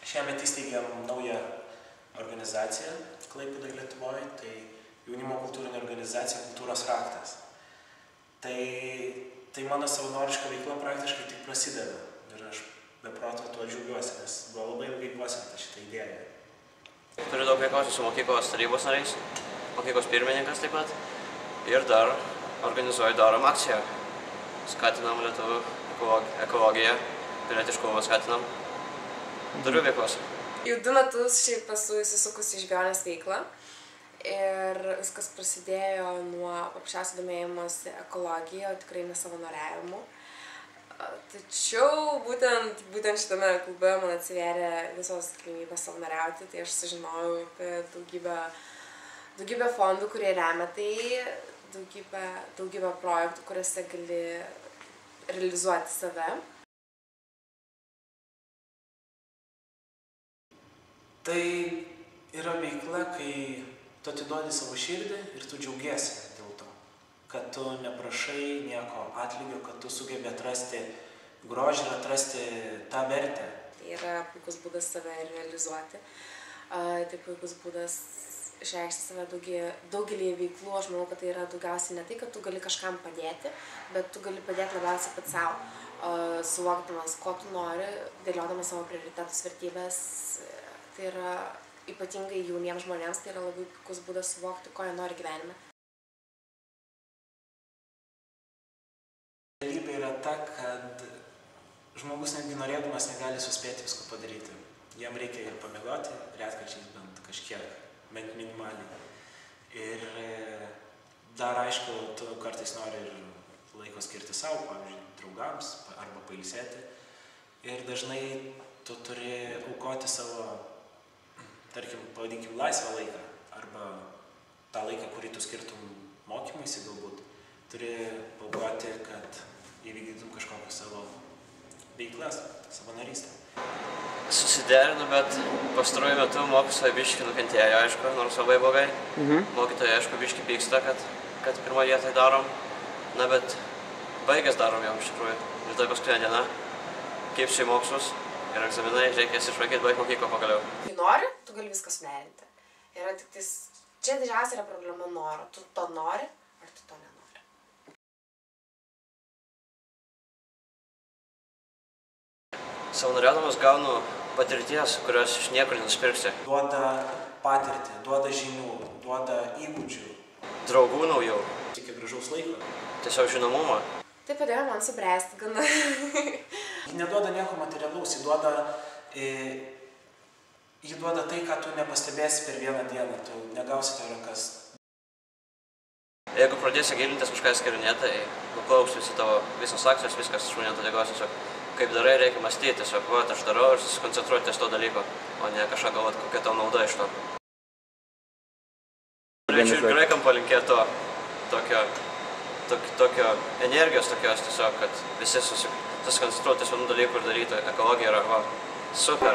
Šiemet įsteigėm naują organizaciją Klaipėdoje Lietuvoje, tai jaunimo kultūrinė organizacija Kultūros raktas. Tai mano savanoriška veikla praktiškai tik prasideda ir aš be proto tuo džiaugiuosi, nes buvo labai ilgai puoselėta šitą idėją. Turiu daug veiklos su mokyklos tarybos nariais, mokyklos pirmininkas taip pat ir dar darom akciją. Skatinam lietuvių ekologiją, pilietiškumą skatinam. Turiu veiklos. Jau 2 metus šiaip esu įsisukusi iš Žvejionės veiklą ir viskas prasidėjo nuo paprasčiausio domėjimosi ekologija, o tikrai ne savanoriavimu. Tačiau būtent šitame klube man atsivėrė visos galimybės savanoriauti, tai aš sužinojau apie daugybę fondų, kurie remia tai, daugybę projektų, kuriuose gali realizuoti save. Tai yra veikla, kai tu atiduodi savo širdį ir tu džiaugiesi dėl to, kad tu neprašai nieko atlygio, kad tu sugebi atrasti grožį ir atrasti tą vertę. Tai yra puikus būdas save realizuoti, tai puikus būdas išreikšti save daugelį veiklų. Aš manau, kad tai yra daugiausiai ne tai, kad tu gali kažkam padėti, bet tu gali padėti labiausiai pat savo, suvokdamas, ko tu nori, dėliodamas savo prioritetus, vertybės. Tai yra ypatingai jauniems žmonėms, tai yra labai puikus būdas suvokti, ko jie nori gyvenime. Realybė yra ta, kad žmogus netgi norėdamas negali suspėti visko padaryti. Jam reikia ir pamiegoti, retkarčiais bent kažkiek, bent minimaliai. Ir dar aišku, tu kartais nori ir laiko skirti savo, pavyzdžiui, draugams arba pailsėti. Ir dažnai tu turi aukoti savo, tarkim, pavadinkim, laisvą laiką, arba tą laiką, kurį tu skirtum mokymuisi galbūt, turi paukoti, kad įvykdytum kažkokią savo veiklas, savanorystę. Susiderinu, bet pastaruoju metu mokytojai biškį nukentėjo, aišku, nors labai blogai. Mokytojai, aišku, biškį pyksta, kad pirmą vietą darom. Na, bet baigęs darom jau iš tikrųjų. Rytoj paskutinė diena, kaip į mokslus. Ir egzaminai, reikės išlaikyti, baigti mokyklą pagaliau. Kai nori, tu gali viską suderinti. Yra tik tais, čia didžiausia yra problema noro. Tu to nori, ar tu to nenori. Savanoriaudamas gaunu patirties, kurios iš niekur nenusipirksi. Duoda patirtį, duoda žinių, duoda įgūdžių. Draugų naujų. Tik gražaus laiko. Tiesiog žinomumą. Tai padėjo man subręsti gana. Neduoda nieko materialaus, jį duoda tai, ką tu nepastebėsi per vieną dieną, tu negausi to rankas. Jeigu pradėsi gilintis kažką skirinėti, tai nuplauks visi tavo visos akcijos, viskas šunė atadėgos, tiesiog kaip darai, reikia mąstyti, tiesiog, va, aš darau ir susikoncentruoti ties to dalyko, o ne kažką galvoti, kokia tau nauda iš to. Norėčiau ir graikam palinkėti tokio energijos tokios tiesiog, kad visi susikoncentruoti ties vienų dalykų ir daryti. Ekologija yra super.